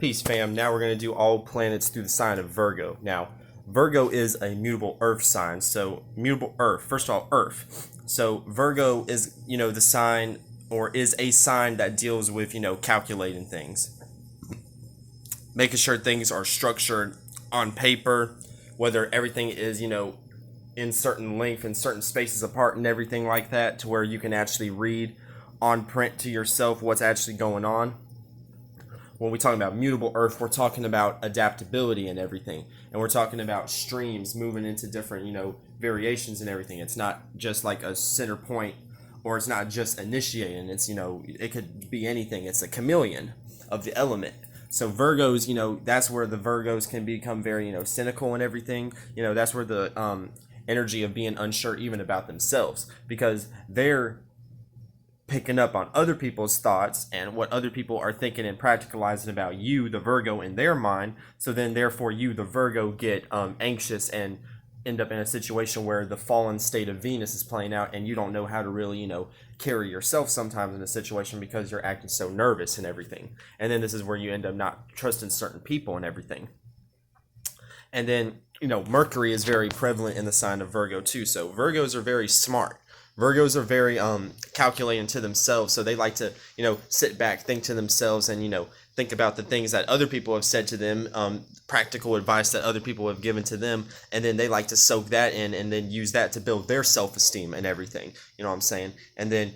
Peace, fam. Now we're going to do all planets through the sign of Virgo. Now, Virgo is a mutable earth sign. So, mutable earth. First of all, earth. So, Virgo is, the sign or is a sign that deals with, calculating things. Making sure things are structured on paper, whether everything is, in certain length and certain spaces apart and everything like that, to where you can actually read on print to yourself what's actually going on. When we talk about mutable earth, we're talking about adaptability and everything, and we're talking about streams moving into different variations and everything. It's not just like a center point, or it's not just initiating. It's it could be anything. It's a chameleon of the element. So Virgos, that's where the Virgos can become very cynical and everything. That's where the energy of being unsure even about themselves, because they're picking up on other people's thoughts and what other people are thinking and practicalizing about you, the Virgo, in their mind. So then therefore you, the Virgo, get anxious and end up in a situation where the fallen state of Venus is playing out, and you don't know how to really carry yourself sometimes in a situation because you're acting so nervous and everything. And then this is where you end up not trusting certain people and everything. And then Mercury is very prevalent in the sign of Virgo too. So Virgos are very smart. Virgos are very calculating to themselves, so they like to sit back, think to themselves, and think about the things that other people have said to them, practical advice that other people have given to them, and then they like to soak that in and then use that to build their self-esteem and everything. You know what I'm saying? And then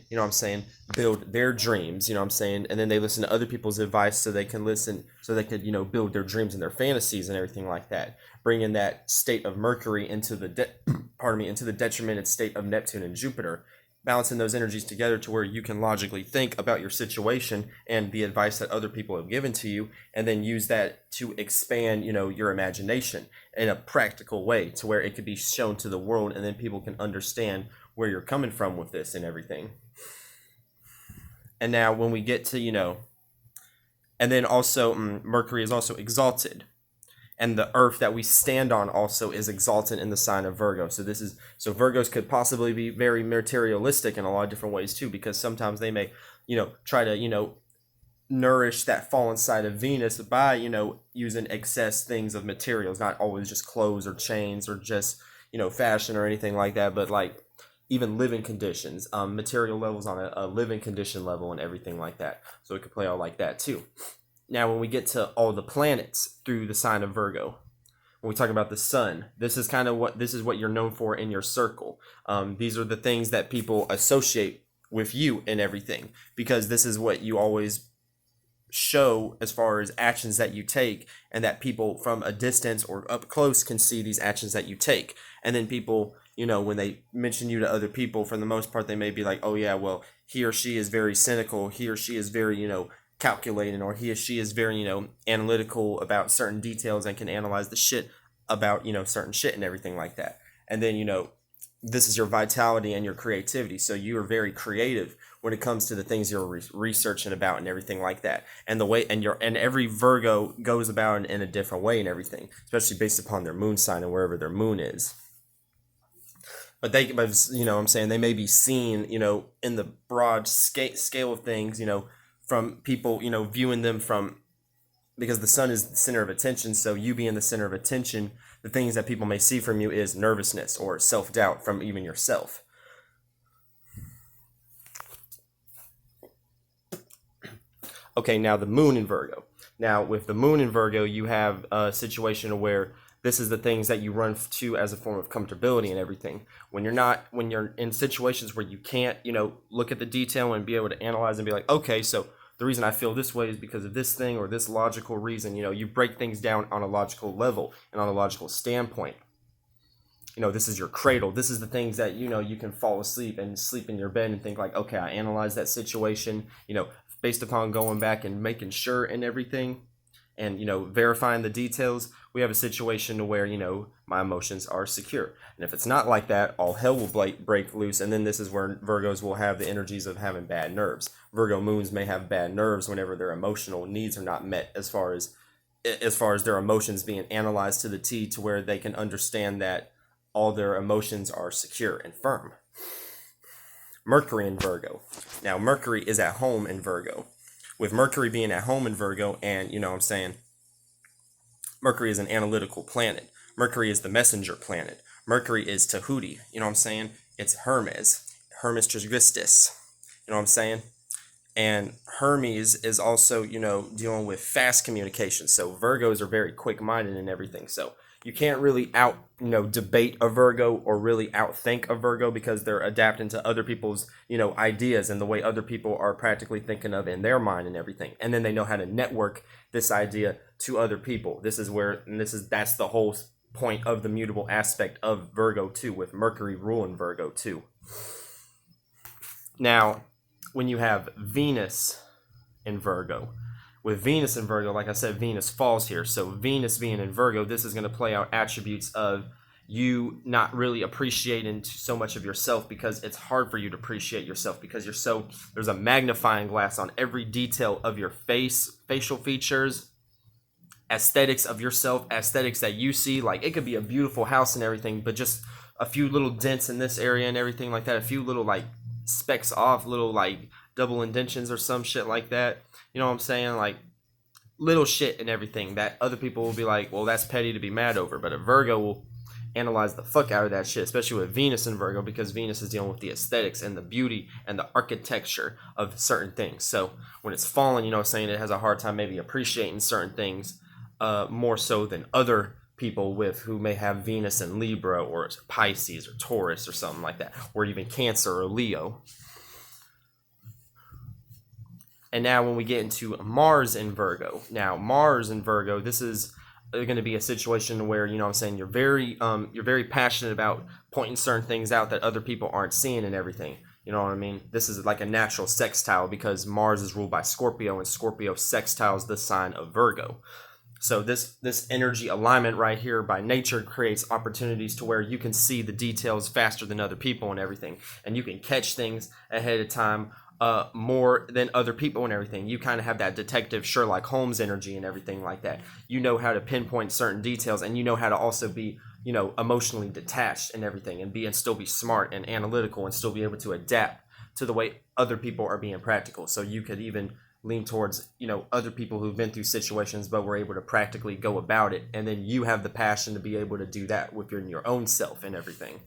build their dreams. You know what I'm saying? And then they listen to other people's advice so they can build their dreams and their fantasies and everything like that. Bringing that state of Mercury into the into the detrimented state of Neptune and Jupiter, balancing those energies together to where you can logically think about your situation and the advice that other people have given to you, and then use that to expand your imagination in a practical way to where it could be shown to the world, and then people can understand where you're coming from with this and everything. And now when we get to and then also Mercury is also exalted. And the earth that we stand on also is exalted in the sign of Virgo. So Virgos could possibly be very materialistic in a lot of different ways too, because sometimes they may, try to, nourish that fallen side of Venus by, using excess things of materials, not always just clothes or chains or just, fashion or anything like that, but like even living conditions, material levels on a living condition level and everything like that. So it could play out like that too. Now, when we get to all the planets through the sign of Virgo, when we talk about the sun, this is what you're known for in your circle. These are the things that people associate with you and everything, because this is what you always show as far as actions that you take, and that people from a distance or up close can see these actions that you take. And then people, when they mention you to other people, for the most part, they may be like, oh yeah, well, he or she is very cynical. He or she is very, calculating, or he or she is very analytical about certain details and can analyze the shit about certain shit and everything like that. And then this is your vitality and your creativity, so you are very creative when it comes to the things you're researching about and everything like that. And the way and every Virgo goes about it in a different way and everything, especially based upon their moon sign and wherever their moon is. But I'm saying they may be seen in the broad scale of things from people, viewing them from, because the sun is the center of attention. So you being the center of attention, the things that people may see from you is nervousness or self-doubt from even yourself. Okay, now the moon in Virgo. Now with the moon in Virgo, you have a situation where this is the things that you run to as a form of comfortability and everything. When you're in situations where you can't, look at the detail and be able to analyze and be like, okay, so the reason I feel this way is because of this thing or this logical reason. You break things down on a logical level and on a logical standpoint. This is your cradle. This is the things that, you can fall asleep and sleep in your bed and think like, okay, I analyzed that situation, based upon going back and making sure and everything, and verifying the details. We have a situation where my emotions are secure, and if it's not like that, all hell will break loose. And then this is where Virgos will have the energies of having bad nerves. Virgo moons may have bad nerves whenever their emotional needs are not met, as far as their emotions being analyzed to the T, to where they can understand that all their emotions are secure and firm. Mercury in Virgo. Now Mercury is at home in Virgo. with Mercury being at home in Virgo, and you know what I'm saying, Mercury is an analytical planet. Mercury is the messenger planet. Mercury is Tahuti. You know what I'm saying? It's Hermes Trismegistus. You know what I'm saying? And Hermes is also, you know, dealing with fast communication. So Virgos are very quick-minded and everything. So you can't really debate a Virgo or really outthink a Virgo, because they're adapting to other people's, ideas and the way other people are practically thinking of in their mind and everything. And then they know how to network this idea to other people. That's the whole point of the mutable aspect of Virgo too, with Mercury ruling Virgo too. Now, when you have Venus in Virgo, with Venus in Virgo, like I said, Venus falls here. So Venus being in Virgo, this is going to play out attributes of you not really appreciating so much of yourself, because it's hard for you to appreciate yourself, because there's a magnifying glass on every detail of your face, facial features, aesthetics of yourself, aesthetics that you see. Like, it could be a beautiful house and everything, but just a few little dents in this area and everything like that, a few little like specks off, little like double indentions or some shit like that. You know what I'm saying? Like little shit and everything that other people will be like, well, that's petty to be mad over. But a Virgo will analyze the fuck out of that shit, especially with Venus in Virgo, because Venus is dealing with the aesthetics and the beauty and the architecture of certain things. So when it's fallen, you know what I'm saying, it has a hard time maybe appreciating certain things more so than other people who may have Venus in Libra or Pisces or Taurus or something like that, or even Cancer or Leo. And now when we get into Mars in Virgo, this is going to be a situation where, you know what I'm saying, you're very passionate about pointing certain things out that other people aren't seeing and everything. You know what I mean? This is like a natural sextile, because Mars is ruled by Scorpio, and Scorpio sextiles the sign of Virgo. So this energy alignment right here by nature creates opportunities to where you can see the details faster than other people and everything. And you can catch things ahead of time more than other people and everything. You kind of have that detective Sherlock Holmes energy and everything like that. You know how to pinpoint certain details, and you know how to also be, emotionally detached and everything, and still be smart and analytical, and still be able to adapt to the way other people are being practical. So you could even lean towards, other people who've been through situations but were able to practically go about it. And then you have the passion to be able to do that with your own self and everything.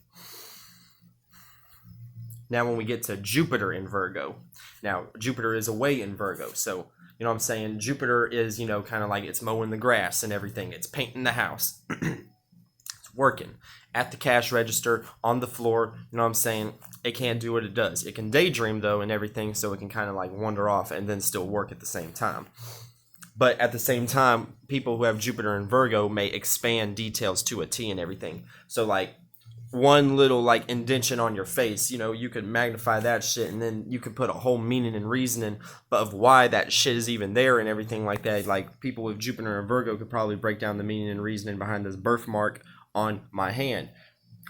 Now, when we get to Jupiter in Virgo, now Jupiter is away in Virgo. So, you know what I'm saying? Jupiter is, kind of like it's mowing the grass and everything. It's painting the house. It's working at the cash register, on the floor. You know what I'm saying? It can't do what it does. It can daydream though and everything, so it can kind of like wander off and then still work at the same time. But at the same time, people who have Jupiter in Virgo may expand details to a T and everything. So like one little like indentation on your face, you could magnify that shit, and then you could put a whole meaning and reasoning of why that shit is even there and everything like that. Like people with Jupiter and Virgo could probably break down the meaning and reasoning behind this birthmark on my hand.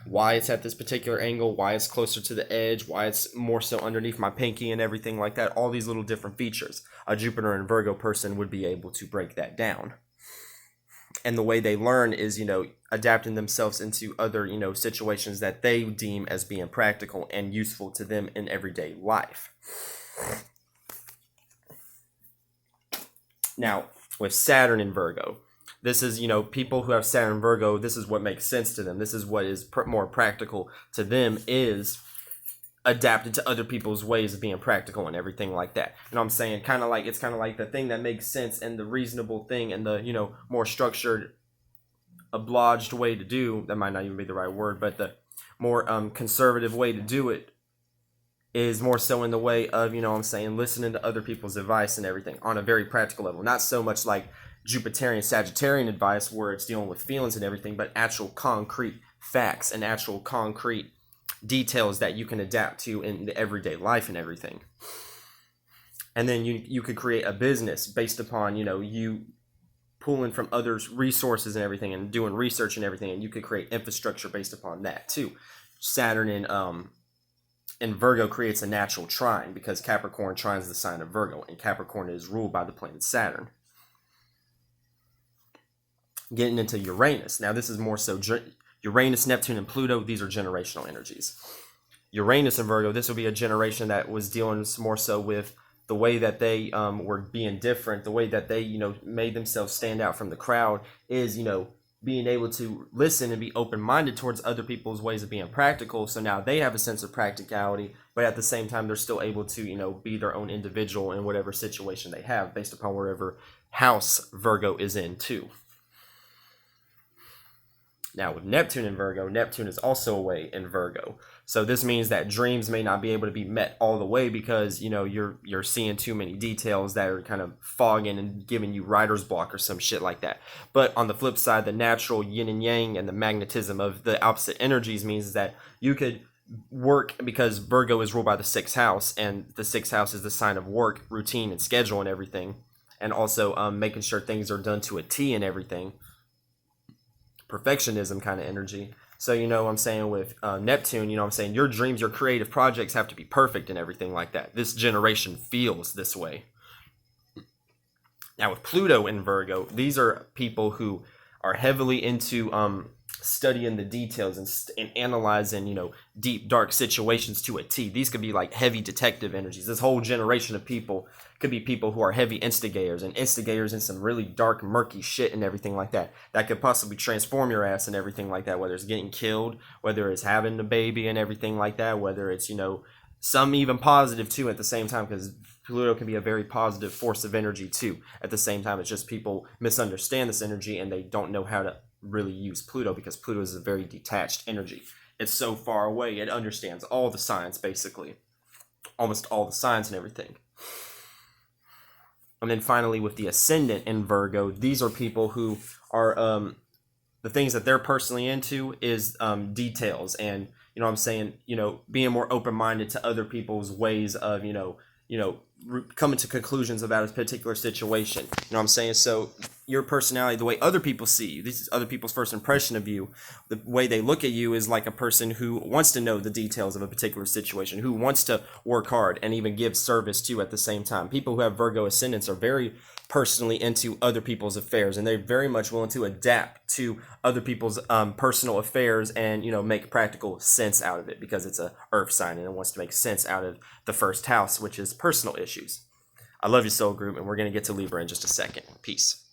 Why it's at this particular angle, why it's closer to the edge, why it's more so underneath my pinky and everything like that. All these little different features. A Jupiter and Virgo person would be able to break that down. And the way they learn is, adapting themselves into other, situations that they deem as being practical and useful to them in everyday life. Now, with Saturn in Virgo, this is, people who have Saturn Virgo, this is what makes sense to them. This is what is more practical to them, is adapted to other people's ways of being practical and everything like that. You know what I'm saying? It's kind of like the thing that makes sense and the reasonable thing and the, more structured, obliged way to do, that might not even be the right word, but the more conservative way to do it is more so in the way of, listening to other people's advice and everything on a very practical level. Not so much like Jupiterian, Sagittarian advice where it's dealing with feelings and everything, but actual concrete facts and actual concrete details that you can adapt to in the everyday life and everything. And then you could create a business based upon, you pulling from others' resources and everything and doing research and everything, and you could create infrastructure based upon that too. Saturn in Virgo creates a natural trine, because Capricorn trines the sign of Virgo, and Capricorn is ruled by the planet Saturn. Getting into Uranus. Now this is more so Uranus, Neptune, and Pluto. These are generational energies. Uranus and Virgo, this will be a generation that was dealing more so with the way that they were being different, the way that they, made themselves stand out from the crowd is, being able to listen and be open-minded towards other people's ways of being practical. So now they have a sense of practicality, but at the same time, they're still able to, be their own individual in whatever situation they have based upon wherever house Virgo is in too. Now with Neptune in Virgo, Neptune is also away in Virgo. So this means that dreams may not be able to be met all the way because, you're seeing too many details that are kind of fogging and giving you writer's block or some shit like that. But on the flip side, the natural yin and yang and the magnetism of the opposite energies means that you could work, because Virgo is ruled by the sixth house, and the sixth house is the sign of work, routine, and schedule and everything. And also making sure things are done to a T and everything. Perfectionism kind of energy. So, what I'm saying with Neptune, I'm saying your dreams, your creative projects have to be perfect and everything like that. This generation feels this way. Now with Pluto in Virgo, these are people who are heavily into studying the details and analyzing, deep, dark situations to a T. These could be like heavy detective energies. This whole generation of people could be people who are heavy instigators in some really dark, murky shit and everything like that. That could possibly transform your ass and everything like that, whether it's getting killed, whether it's having a baby and everything like that, whether it's, some even positive too at the same time, because Pluto can be a very positive force of energy too. At the same time, it's just people misunderstand this energy and they don't know how to really use Pluto, because Pluto is a very detached energy. It's so far away, it understands all the signs basically, almost all the signs and everything. And then finally with the ascendant in Virgo, these are people who are the things that they're personally into is details and being more open-minded to other people's ways of coming to conclusions about a particular situation. So your personality, the way other people see you, this is other people's first impression of you, the way they look at you is like a person who wants to know the details of a particular situation, who wants to work hard and even give service to at the same time. People who have Virgo ascendants are very personally into other people's affairs, and they're very much willing to adapt to other people's personal affairs and make practical sense out of it, because it's a earth sign and it wants to make sense out of the first house, which is personal issues. I love you, soul group, and we're going to get to Libra in just a second. Peace.